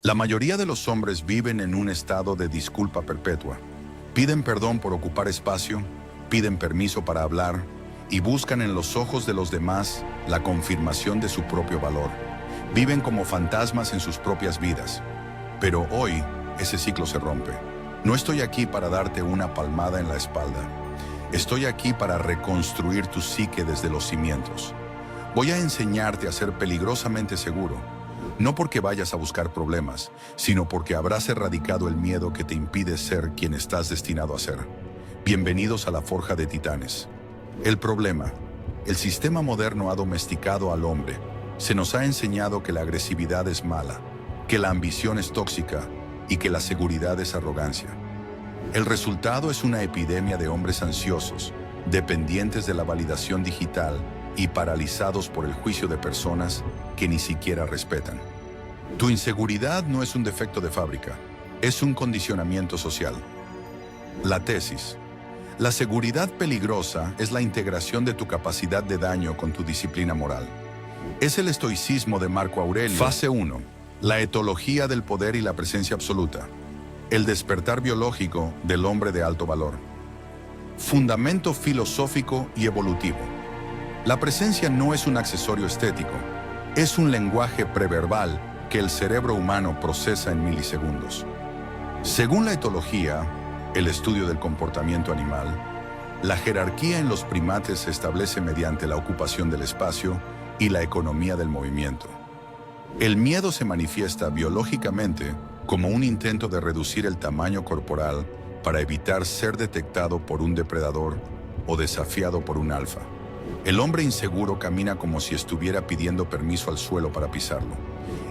La mayoría de los hombres viven en un estado de disculpa perpetua. Piden perdón por ocupar espacio, piden permiso para hablar y buscan en los ojos de los demás la confirmación de su propio valor. Viven como fantasmas en sus propias vidas. Pero hoy, ese ciclo se rompe. No estoy aquí para darte una palmada en la espalda. Estoy aquí para reconstruir tu psique desde los cimientos. Voy a enseñarte a ser peligrosamente seguro, no porque vayas a buscar problemas, sino porque habrás erradicado el miedo que te impide ser quien estás destinado a ser. Bienvenidos a la Forja de Titanes. El problema: el sistema moderno ha domesticado al hombre. Se nos ha enseñado que la agresividad es mala, que la ambición es tóxica y que la seguridad es arrogancia. El resultado es una epidemia de hombres ansiosos, dependientes de la validación digital y paralizados por el juicio de personas que ni siquiera respetan. Tu inseguridad no es un defecto de fábrica, es un condicionamiento social. La tesis: la seguridad peligrosa es la integración de tu capacidad de daño con tu disciplina moral. Es el estoicismo de Marco Aurelio. Fase 1. La etología del poder y la presencia absoluta. El despertar biológico del hombre de alto valor. Fundamento filosófico y evolutivo. La presencia no es un accesorio estético, es un lenguaje preverbal que el cerebro humano procesa en milisegundos. Según la etología, el estudio del comportamiento animal, la jerarquía en los primates se establece mediante la ocupación del espacio y la economía del movimiento. El miedo se manifiesta biológicamente como un intento de reducir el tamaño corporal para evitar ser detectado por un depredador o desafiado por un alfa. El hombre inseguro camina como si estuviera pidiendo permiso al suelo para pisarlo.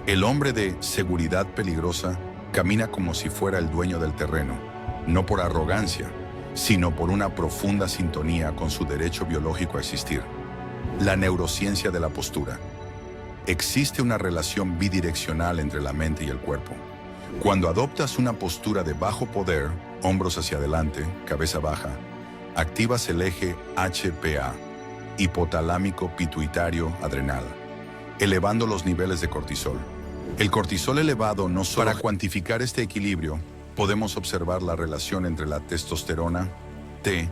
El hombre de seguridad peligrosa camina como si fuera el dueño del terreno, no por arrogancia, sino por una profunda sintonía con su derecho biológico a existir. La neurociencia de la postura. Existe una relación bidireccional entre la mente y el cuerpo. Cuando adoptas una postura de bajo poder, hombros hacia adelante, cabeza baja, activas el eje HPA, hipotalámico pituitario adrenal, elevando los niveles de cortisol. El cortisol elevado no solo... Para cuantificar este equilibrio, podemos observar la relación entre la testosterona, T,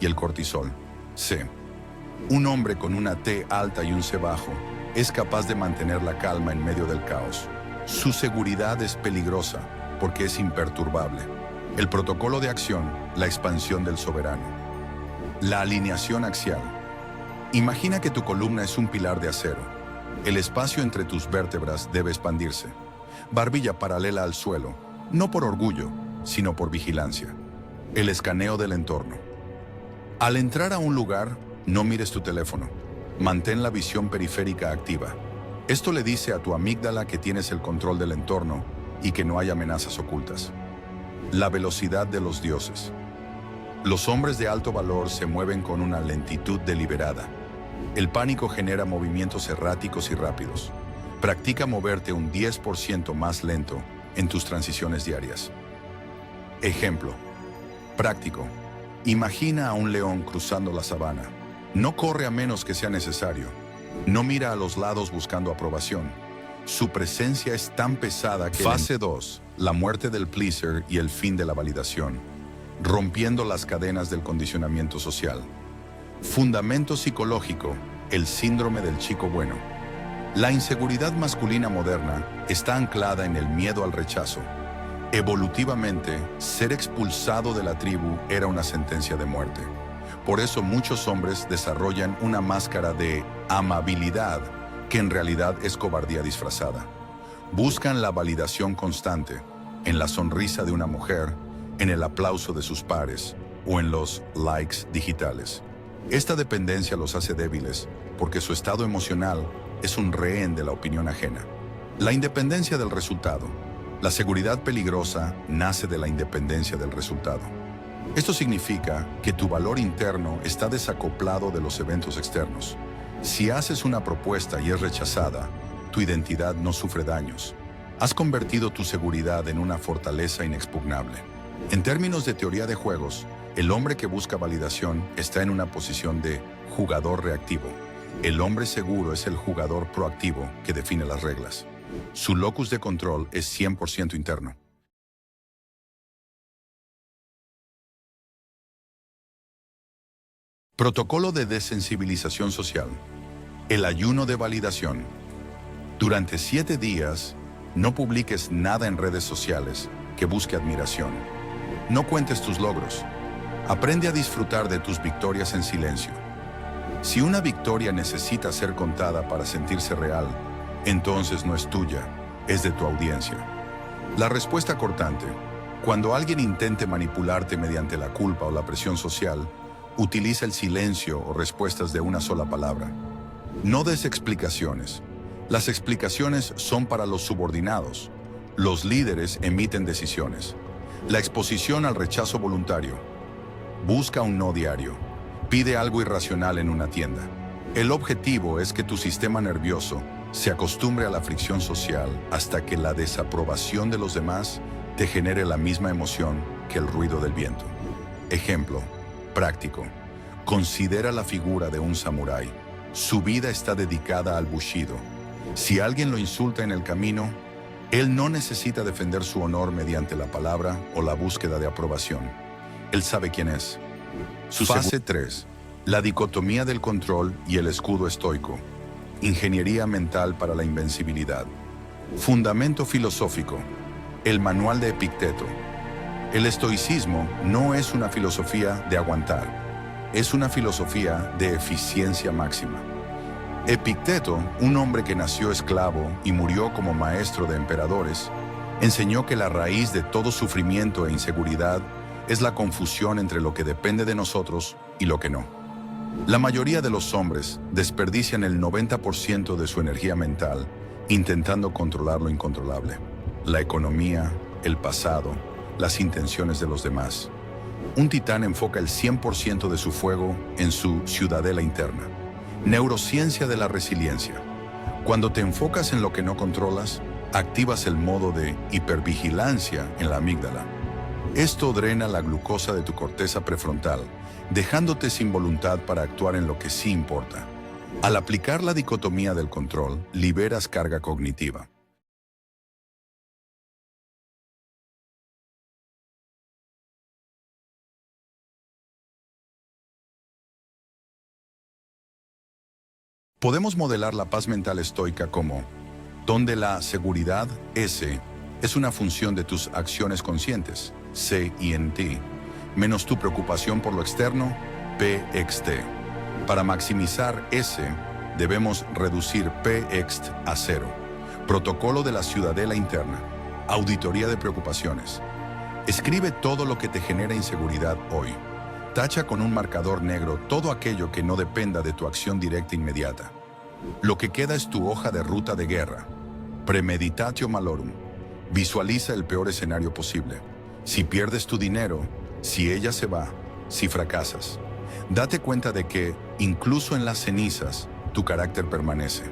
y el cortisol, C. Un hombre con una T alta y un C bajo es capaz de mantener la calma en medio del caos. Su seguridad es peligrosa porque es imperturbable. El protocolo de acción, la expansión del soberano. La alineación axial. Imagina que tu columna es un pilar de acero. El espacio entre tus vértebras debe expandirse. Barbilla paralela al suelo, no por orgullo, sino por vigilancia. El escaneo del entorno. Al entrar a un lugar, no mires tu teléfono. Mantén la visión periférica activa. Esto le dice a tu amígdala que tienes el control del entorno y que no hay amenazas ocultas. La velocidad de los dioses. Los hombres de alto valor se mueven con una lentitud deliberada. El pánico genera movimientos erráticos y rápidos. Practica moverte un 10% más lento en tus transiciones diarias. Ejemplo práctico. Imagina a un león cruzando la sabana. No corre a menos que sea necesario. No mira a los lados buscando aprobación. Su presencia es tan pesada que... Fase 2. La muerte del pleaser y el fin de la validación. Rompiendo las cadenas del condicionamiento social. Fundamento psicológico. El síndrome del chico bueno. La inseguridad masculina moderna está anclada en el miedo al rechazo. Evolutivamente, ser expulsado de la tribu era una sentencia de muerte. Por eso muchos hombres desarrollan una máscara de amabilidad que en realidad es cobardía disfrazada. Buscan la validación constante, en la sonrisa de una mujer, en el aplauso de sus pares o en los likes digitales. Esta dependencia los hace débiles porque su estado emocional es un rehén de la opinión ajena. La independencia del resultado. La seguridad peligrosa nace de la independencia del resultado. Esto significa que tu valor interno está desacoplado de los eventos externos. Si haces una propuesta y es rechazada, tu identidad no sufre daños. Has convertido tu seguridad en una fortaleza inexpugnable. En términos de teoría de juegos, el hombre que busca validación está en una posición de jugador reactivo. El hombre seguro es el jugador proactivo que define las reglas. Su locus de control es 100% interno. Protocolo de desensibilización social. El ayuno de validación. Durante 7 días, no publiques nada en redes sociales que busque admiración. No cuentes tus logros. Aprende a disfrutar de tus victorias en silencio. Si una victoria necesita ser contada para sentirse real, entonces no es tuya, es de tu audiencia. La respuesta cortante. Cuando alguien intente manipularte mediante la culpa o la presión social, utiliza el silencio o respuestas de una sola palabra. No des explicaciones. Las explicaciones son para los subordinados. Los líderes emiten decisiones. La exposición al rechazo voluntario. Busca un no diario. Pide algo irracional en una tienda. El objetivo es que tu sistema nervioso se acostumbre a la fricción social hasta que la desaprobación de los demás te genere la misma emoción que el ruido del viento. Ejemplo práctico. Considera la figura de un samurái. Su vida está dedicada al bushido. Si alguien lo insulta en el camino, él no necesita defender su honor mediante la palabra o la búsqueda de aprobación. Él sabe quién es. Fase 3. La dicotomía del control y el escudo estoico. Ingeniería mental para la invencibilidad. Fundamento filosófico. El manual de Epicteto. El estoicismo no es una filosofía de aguantar, es una filosofía de eficiencia máxima. Epicteto, un hombre que nació esclavo y murió como maestro de emperadores, enseñó que la raíz de todo sufrimiento e inseguridad es la confusión entre lo que depende de nosotros y lo que no. La mayoría de los hombres desperdician el 90% de su energía mental intentando controlar lo incontrolable. La economía, el pasado, las intenciones de los demás. Un titán enfoca el 100% de su fuego en su ciudadela interna. Neurociencia de la resiliencia. Cuando te enfocas en lo que no controlas, activas el modo de hipervigilancia en la amígdala. Esto drena la glucosa de tu corteza prefrontal, dejándote sin voluntad para actuar en lo que sí importa. Al aplicar la dicotomía del control, liberas carga cognitiva. Podemos modelar la paz mental estoica como, donde la seguridad, S, es una función de tus acciones conscientes, C y en ti, menos tu preocupación por lo externo, P, ext. Para maximizar S, debemos reducir P, ext a 0. Protocolo de la ciudadela interna. Auditoría de preocupaciones. Escribe todo lo que te genera inseguridad hoy. Tacha con un marcador negro todo aquello que no dependa de tu acción directa inmediata. Lo que queda es tu hoja de ruta de guerra. Premeditatio malorum. Visualiza el peor escenario posible. Si pierdes tu dinero, si ella se va, si fracasas. Date cuenta de que, incluso en las cenizas, tu carácter permanece.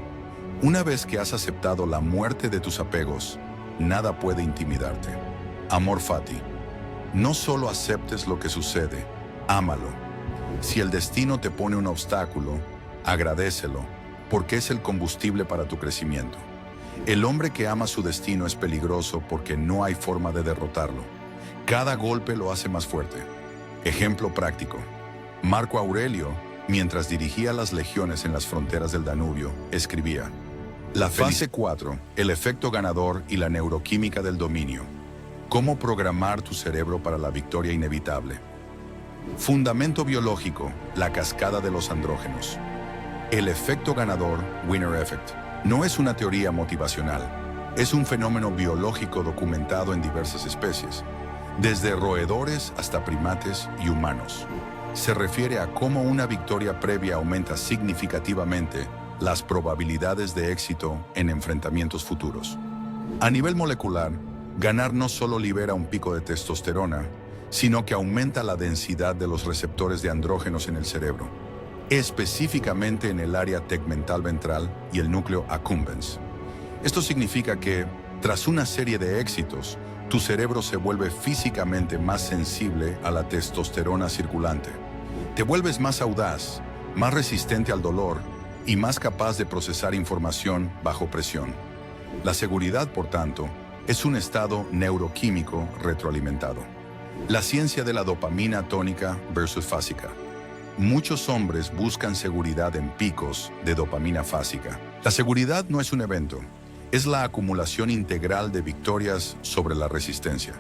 Una vez que has aceptado la muerte de tus apegos, nada puede intimidarte. Amor fati. No solo aceptes lo que sucede, ámalo. Si el destino te pone un obstáculo, agradécelo, porque es el combustible para tu crecimiento. El hombre que ama su destino es peligroso porque no hay forma de derrotarlo. Cada golpe lo hace más fuerte. Ejemplo práctico. Marco Aurelio, mientras dirigía las legiones en las fronteras del Danubio, escribía: La fase 4, el efecto ganador y la neuroquímica del dominio. Cómo programar tu cerebro para la victoria inevitable. Fundamento biológico, la cascada de los andrógenos. El efecto ganador, winner effect, no es una teoría motivacional. Es un fenómeno biológico documentado en diversas especies, desde roedores hasta primates y humanos. Se refiere a cómo una victoria previa aumenta significativamente las probabilidades de éxito en enfrentamientos futuros. A nivel molecular, ganar no solo libera un pico de testosterona, sino que aumenta la densidad de los receptores de andrógenos en el cerebro, específicamente en el área tegmental ventral y el núcleo accumbens. Esto significa que, tras una serie de éxitos, tu cerebro se vuelve físicamente más sensible a la testosterona circulante. Te vuelves más audaz, más resistente al dolor y más capaz de procesar información bajo presión. La seguridad, por tanto, es un estado neuroquímico retroalimentado. La ciencia de la dopamina tónica versus fásica. Muchos hombres buscan seguridad en picos de dopamina fásica. La seguridad no es un evento, es la acumulación integral de victorias sobre la resistencia.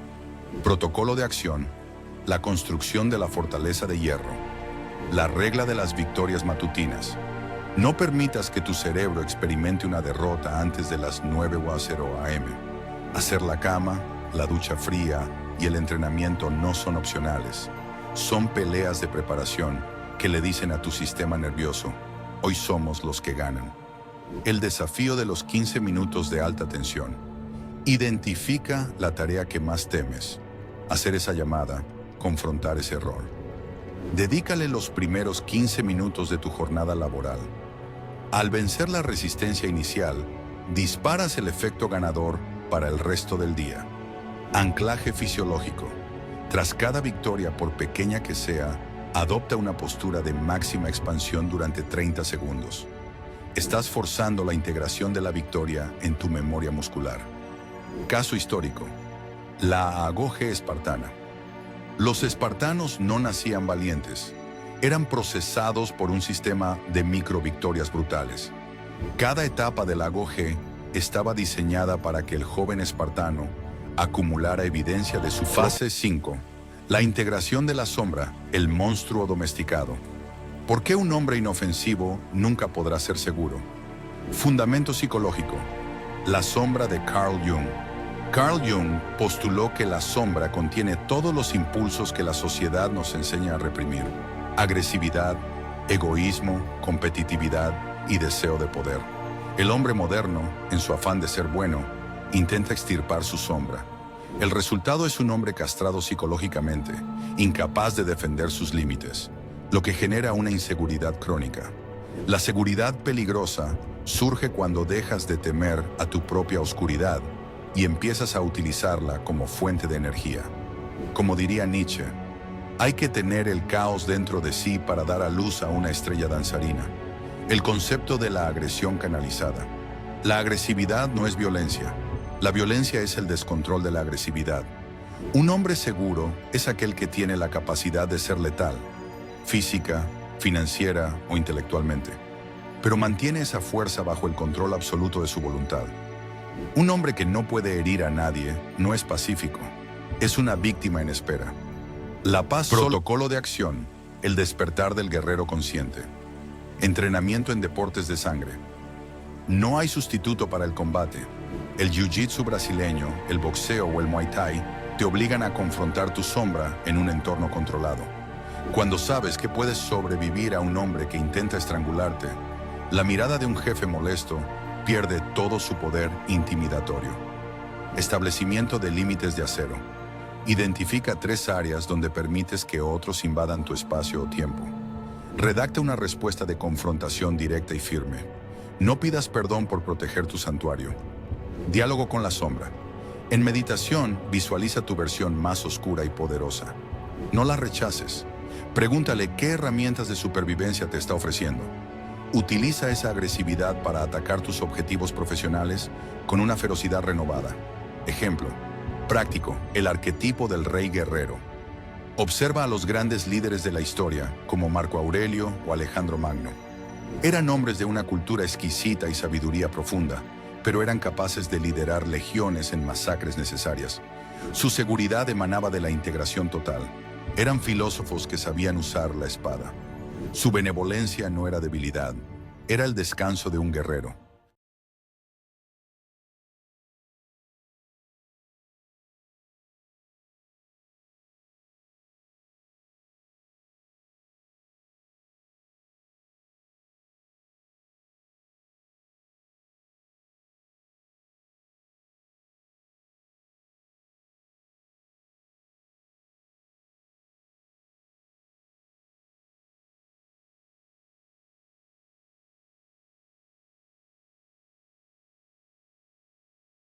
Protocolo de acción, la construcción de la fortaleza de hierro, la regla de las victorias matutinas. No permitas que tu cerebro experimente una derrota antes de las 9:00 am. Hacer la cama, la ducha fría y el entrenamiento no son opcionales. Son peleas de preparación que le dicen a tu sistema nervioso, hoy somos los que ganan. El desafío de los 15 minutos de alta tensión. Identifica la tarea que más temes. Hacer esa llamada, confrontar ese error. Dedícale los primeros 15 minutos de tu jornada laboral. Al vencer la resistencia inicial, disparas el efecto ganador para el resto del día. Anclaje fisiológico. Tras cada victoria, por pequeña que sea, adopta una postura de máxima expansión durante 30 segundos. Estás forzando la integración de la victoria en tu memoria muscular. Caso histórico. La agoge espartana. Los espartanos no nacían valientes. Eran procesados por un sistema de microvictorias brutales. Cada etapa de la agoge estaba diseñada para que el joven espartano acumulara evidencia de su fase 5. La integración de la sombra, el monstruo domesticado. ¿Por qué un hombre inofensivo nunca podrá ser seguro? Fundamento psicológico. La sombra de Carl Jung. Carl Jung postuló que la sombra contiene todos los impulsos que la sociedad nos enseña a reprimir. Agresividad, egoísmo, competitividad y deseo de poder. El hombre moderno, en su afán de ser bueno, intenta extirpar su sombra. El resultado es un hombre castrado psicológicamente, incapaz de defender sus límites, lo que genera una inseguridad crónica. La seguridad peligrosa surge cuando dejas de temer a tu propia oscuridad y empiezas a utilizarla como fuente de energía. Como diría Nietzsche, hay que tener el caos dentro de sí para dar a luz a una estrella danzarina. El concepto de la agresión canalizada. La agresividad no es violencia. La violencia es el descontrol de la agresividad. Un hombre seguro es aquel que tiene la capacidad de ser letal, física, financiera o intelectualmente, pero mantiene esa fuerza bajo el control absoluto de su voluntad. Un hombre que no puede herir a nadie no es pacífico, es una víctima en espera. La paz. Protocolo de acción, el despertar del guerrero consciente. Entrenamiento en deportes de sangre. No hay sustituto para el combate. El jiu-jitsu brasileño, el boxeo o el muay thai te obligan a confrontar tu sombra en un entorno controlado. Cuando sabes que puedes sobrevivir a un hombre que intenta estrangularte, la mirada de un jefe molesto pierde todo su poder intimidatorio. Establecimiento de límites de acero. Identifica 3 áreas donde permites que otros invadan tu espacio o tiempo. Redacta una respuesta de confrontación directa y firme. No pidas perdón por proteger tu santuario. Diálogo con la sombra. En meditación, visualiza tu versión más oscura y poderosa. No la rechaces. Pregúntale qué herramientas de supervivencia te está ofreciendo. Utiliza esa agresividad para atacar tus objetivos profesionales con una ferocidad renovada. Ejemplo práctico, el arquetipo del rey guerrero. Observa a los grandes líderes de la historia, como Marco Aurelio o Alejandro Magno. Eran hombres de una cultura exquisita y sabiduría profunda, pero eran capaces de liderar legiones en masacres necesarias. Su seguridad emanaba de la integración total. Eran filósofos que sabían usar la espada. Su benevolencia no era debilidad, era el descanso de un guerrero.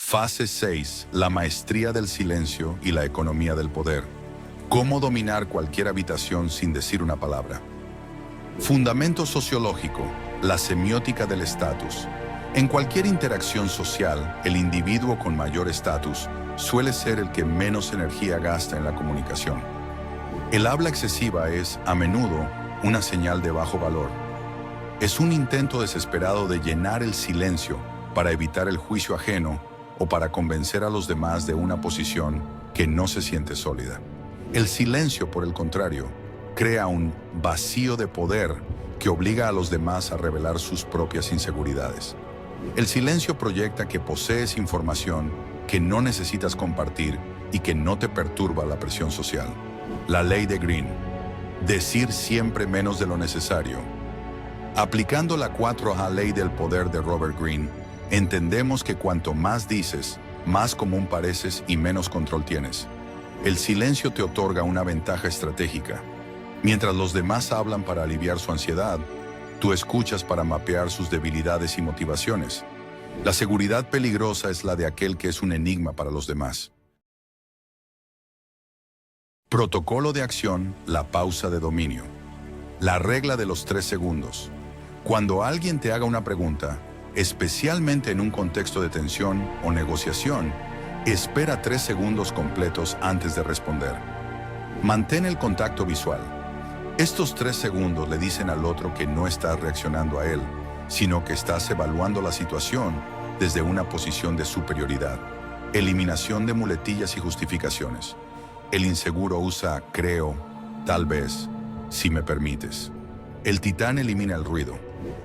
Fase 6. La maestría del silencio y la economía del poder. Cómo dominar cualquier habitación sin decir una palabra. Fundamento sociológico. La semiótica del estatus. En cualquier interacción social, el individuo con mayor estatus suele ser el que menos energía gasta en la comunicación. El habla excesiva es, a menudo, una señal de bajo valor. Es un intento desesperado de llenar el silencio para evitar el juicio ajeno o para convencer a los demás de una posición que no se siente sólida. El silencio, por el contrario, crea un vacío de poder que obliga a los demás a revelar sus propias inseguridades. El silencio proyecta que posees información que no necesitas compartir y que no te perturba la presión social. La ley de Green. Decir siempre menos de lo necesario. Aplicando la 4A ley del poder de Robert Greene, entendemos que cuanto más dices, más común pareces y menos control tienes. El silencio te otorga una ventaja estratégica. Mientras los demás hablan para aliviar su ansiedad, tú escuchas para mapear sus debilidades y motivaciones. La seguridad peligrosa es la de aquel que es un enigma para los demás. Protocolo de acción, la pausa de dominio. La regla de los 3 segundos. Cuando alguien te haga una pregunta, especialmente en un contexto de tensión o negociación, espera 3 segundos completos antes de responder. Mantén el contacto visual. Estos 3 segundos le dicen al otro que no estás reaccionando a él, sino que estás evaluando la situación desde una posición de superioridad. Eliminación de muletillas y justificaciones. El inseguro usa creo, tal vez, si me permites. El titán elimina el ruido.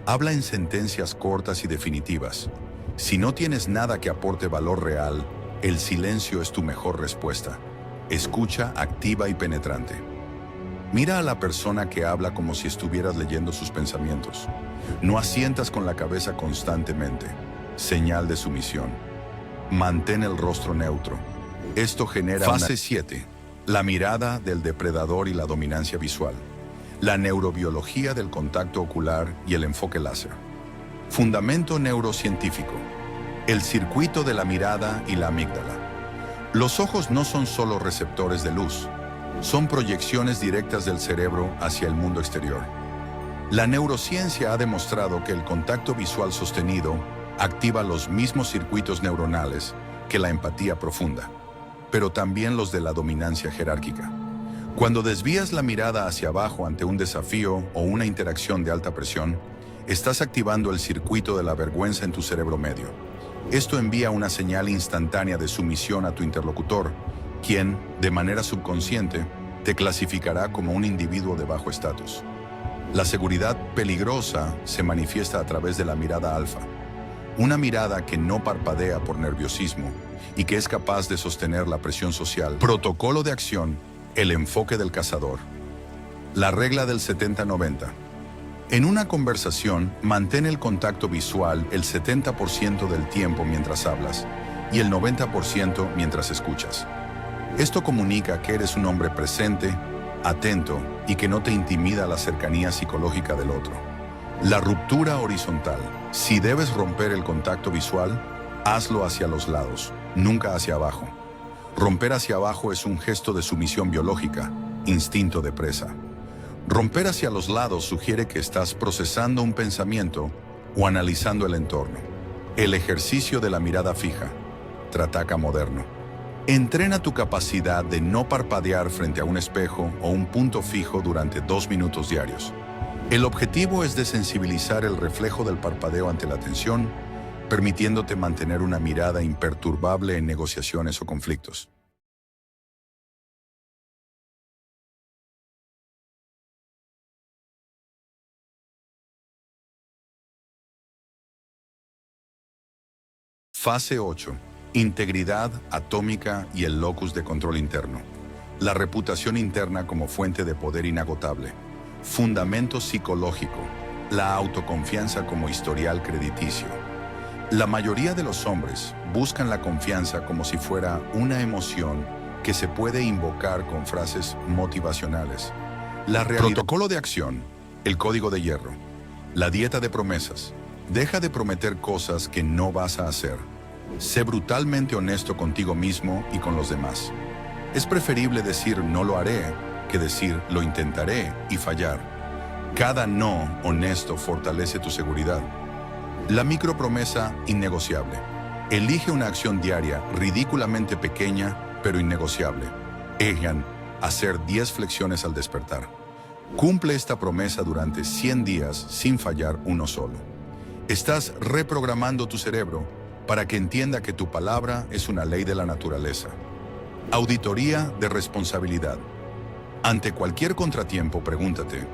Habla en sentencias cortas y definitivas. Si no tienes nada que aporte valor real, el silencio es tu mejor respuesta. Escucha activa y penetrante. Mira a la persona que habla como si estuvieras leyendo sus pensamientos. No asientas con la cabeza constantemente. Señal de sumisión. Mantén el rostro neutro. Esto genera Fase 7. La mirada del depredador y la dominancia visual. La neurobiología del contacto ocular y el enfoque láser. Fundamento neurocientífico. El circuito de la mirada y la amígdala. Los ojos no son solo receptores de luz. Son proyecciones directas del cerebro hacia el mundo exterior. La neurociencia ha demostrado que el contacto visual sostenido activa los mismos circuitos neuronales que la empatía profunda, pero también los de la dominancia jerárquica. Cuando desvías la mirada hacia abajo ante un desafío o una interacción de alta presión, estás activando el circuito de la vergüenza en tu cerebro medio. Esto envía una señal instantánea de sumisión a tu interlocutor, quien, de manera subconsciente, te clasificará como un individuo de bajo estatus. La seguridad peligrosa se manifiesta a través de la mirada alfa, una mirada que no parpadea por nerviosismo y que es capaz de sostener la presión social. Protocolo de acción, el enfoque del cazador. La regla del 70-90. En una conversación, mantén el contacto visual el 70% del tiempo mientras hablas y el 90% mientras escuchas. Esto comunica que eres un hombre presente, atento y que no te intimida la cercanía psicológica del otro. La ruptura horizontal. Si debes romper el contacto visual, hazlo hacia los lados, nunca hacia abajo. Romper hacia abajo es un gesto de sumisión biológica, instinto de presa. Romper hacia los lados sugiere que estás procesando un pensamiento o analizando el entorno. El ejercicio de la mirada fija. Trataca moderno. Entrena tu capacidad de no parpadear frente a un espejo o un punto fijo durante 2 minutos diarios. El objetivo es desensibilizar el reflejo del parpadeo ante la tensión, permitiéndote mantener una mirada imperturbable en negociaciones o conflictos. Fase 8. Integridad atómica y el locus de control interno. La reputación interna como fuente de poder inagotable. Fundamento psicológico. La autoconfianza como historial crediticio. La mayoría de los hombres buscan la confianza como si fuera una emoción que se puede invocar con frases motivacionales. Protocolo de acción. El código de hierro. La dieta de promesas. Deja de prometer cosas que no vas a hacer. Sé brutalmente honesto contigo mismo y con los demás. Es preferible decir no lo haré que decir lo intentaré y fallar. Cada no honesto fortalece tu seguridad. La micropromesa innegociable. Elige una acción diaria ridículamente pequeña, pero innegociable. Ejemplo, hacer 10 flexiones al despertar. Cumple esta promesa durante 100 días sin fallar uno solo. Estás reprogramando tu cerebro para que entienda que tu palabra es una ley de la naturaleza. Auditoría de responsabilidad. Ante cualquier contratiempo, pregúntate,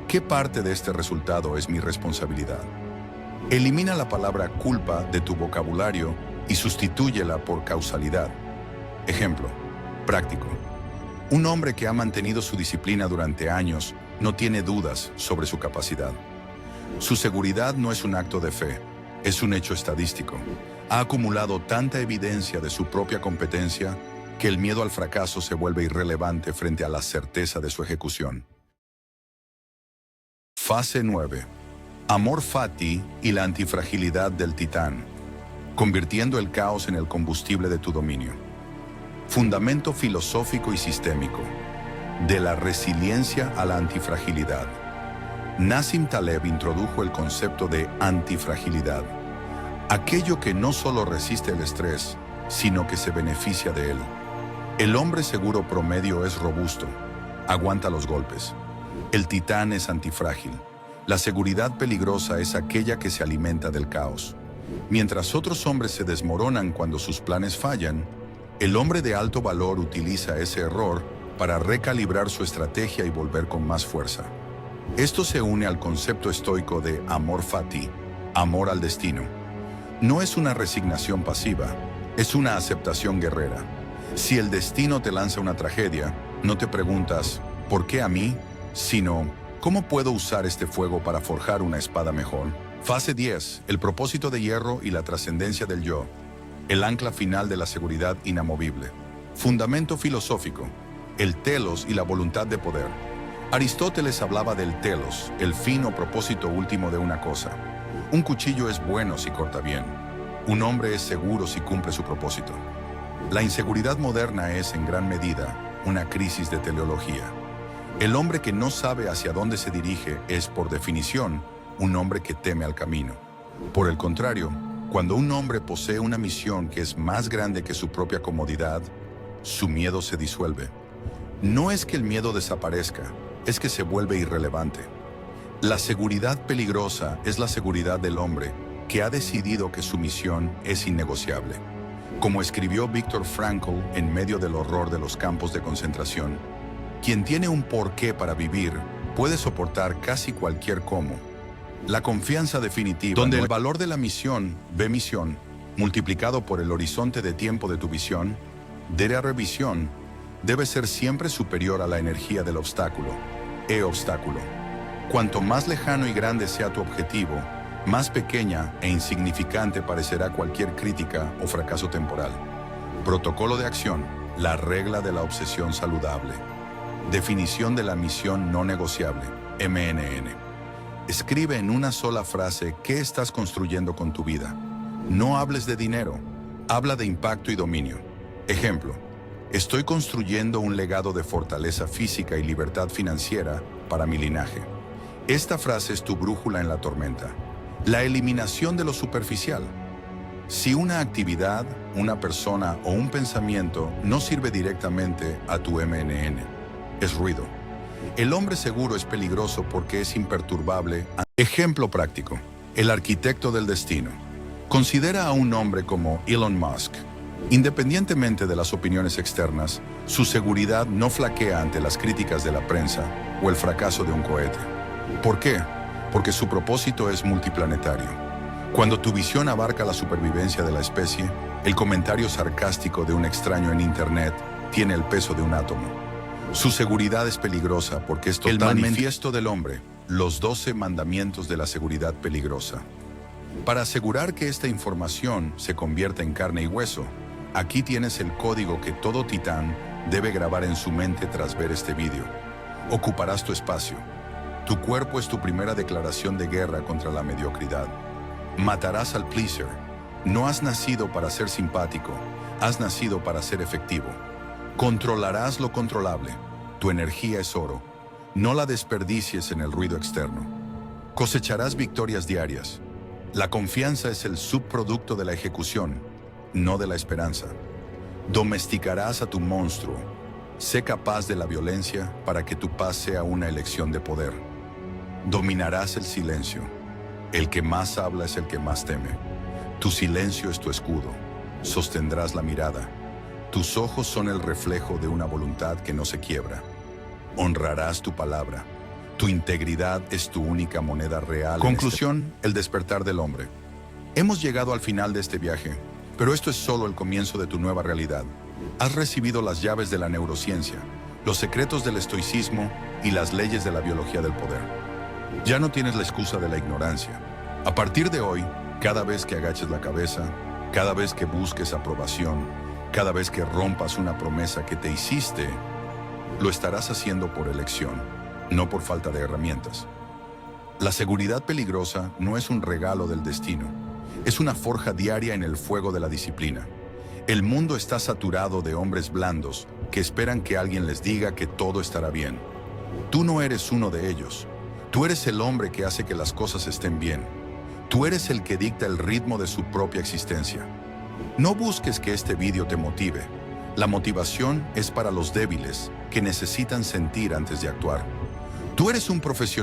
¿qué parte de este resultado es mi responsabilidad? Elimina la palabra culpa de tu vocabulario y sustitúyela por causalidad. Ejemplo práctico. Un hombre que ha mantenido su disciplina durante años no tiene dudas sobre su capacidad. Su seguridad no es un acto de fe, es un hecho estadístico. Ha acumulado tanta evidencia de su propia competencia que el miedo al fracaso se vuelve irrelevante frente a la certeza de su ejecución. Fase 9. Amor fati y la antifragilidad del titán, convirtiendo el caos en el combustible de tu dominio. Fundamento filosófico y sistémico. De la resiliencia a la antifragilidad. Nassim Taleb introdujo el concepto de antifragilidad, aquello que no solo resiste el estrés, sino que se beneficia de él. El hombre seguro promedio es robusto, aguanta los golpes. El titán es antifrágil. La seguridad peligrosa es aquella que se alimenta del caos. Mientras otros hombres se desmoronan cuando sus planes fallan, el hombre de alto valor utiliza ese error para recalibrar su estrategia y volver con más fuerza. Esto se une al concepto estoico de amor fati, amor al destino. No es una resignación pasiva, es una aceptación guerrera. Si el destino te lanza una tragedia, no te preguntas, ¿por qué a mí?, sino, ¿cómo puedo usar este fuego para forjar una espada mejor? Fase 10. El propósito de hierro y la trascendencia del yo. El ancla final de la seguridad inamovible. Fundamento filosófico. El telos y la voluntad de poder. Aristóteles hablaba del telos, el fin o propósito último de una cosa. Un cuchillo es bueno si corta bien. Un hombre es seguro si cumple su propósito. La inseguridad moderna es, en gran medida, una crisis de teleología. El hombre que no sabe hacia dónde se dirige es, por definición, un hombre que teme al camino. Por el contrario, cuando un hombre posee una misión que es más grande que su propia comodidad, su miedo se disuelve. No es que el miedo desaparezca, es que se vuelve irrelevante. La seguridad peligrosa es la seguridad del hombre que ha decidido que su misión es innegociable. Como escribió Viktor Frankl en medio del horror de los campos de concentración, quien tiene un porqué para vivir puede soportar casi cualquier cómo. La confianza definitiva, donde el valor de la misión, misión, multiplicado por el horizonte de tiempo de tu visión, de la revisión, debe ser siempre superior a la energía del obstáculo, obstáculo. Cuanto más lejano y grande sea tu objetivo, más pequeña e insignificante parecerá cualquier crítica o fracaso temporal. Protocolo de acción, la regla de la obsesión saludable. Definición de la misión no negociable, MNN. Escribe en una sola frase qué estás construyendo con tu vida. No hables de dinero, habla de impacto y dominio. Ejemplo, estoy construyendo un legado de fortaleza física y libertad financiera para mi linaje. Esta frase es tu brújula en la tormenta. La eliminación de lo superficial. Si una actividad, una persona o un pensamiento no sirve directamente a tu MNN, es ruido. El hombre seguro es peligroso porque es imperturbable. Ejemplo práctico. El arquitecto del destino. Considera a un hombre como Elon Musk. Independientemente de las opiniones externas, su seguridad no flaquea ante las críticas de la prensa o el fracaso de un cohete. ¿Por qué? Porque su propósito es multiplanetario. Cuando tu visión abarca la supervivencia de la especie, el comentario sarcástico de un extraño en Internet tiene el peso de un átomo. Su seguridad es peligrosa porque es totalmente el manifiesto del hombre, los 12 mandamientos de la seguridad peligrosa. Para asegurar que esta información se convierta en carne y hueso, aquí tienes el código que todo titán debe grabar en su mente tras ver este vídeo. Ocuparás tu espacio. Tu cuerpo es tu primera declaración de guerra contra la mediocridad. Matarás al pleaser. No has nacido para ser simpático, has nacido para ser efectivo. Controlarás lo controlable. Tu energía es oro. No la desperdicies en el ruido externo. Cosecharás victorias diarias. La confianza es el subproducto de la ejecución, no de la esperanza. Domesticarás a tu monstruo. Sé capaz de la violencia para que tu paz sea una elección de poder. Dominarás el silencio. El que más habla es el que más teme. Tu silencio es tu escudo. Sostendrás la mirada. Tus ojos son el reflejo de una voluntad que no se quiebra. Honrarás tu palabra. Tu integridad es tu única moneda real. Conclusión, el despertar del hombre. Hemos llegado al final de este viaje, pero esto es solo el comienzo de tu nueva realidad. Has recibido las llaves de la neurociencia, los secretos del estoicismo y las leyes de la biología del poder. Ya no tienes la excusa de la ignorancia. A partir de hoy, cada vez que agaches la cabeza, cada vez que busques aprobación, cada vez que rompas una promesa que te hiciste, lo estarás haciendo por elección, no por falta de herramientas. La seguridad peligrosa no es un regalo del destino, es una forja diaria en el fuego de la disciplina. El mundo está saturado de hombres blandos que esperan que alguien les diga que todo estará bien. Tú no eres uno de ellos. Tú eres el hombre que hace que las cosas estén bien. Tú eres el que dicta el ritmo de su propia existencia. No busques que este vídeo te motive. La motivación es para los débiles que necesitan sentir antes de actuar. Tú eres un profesional.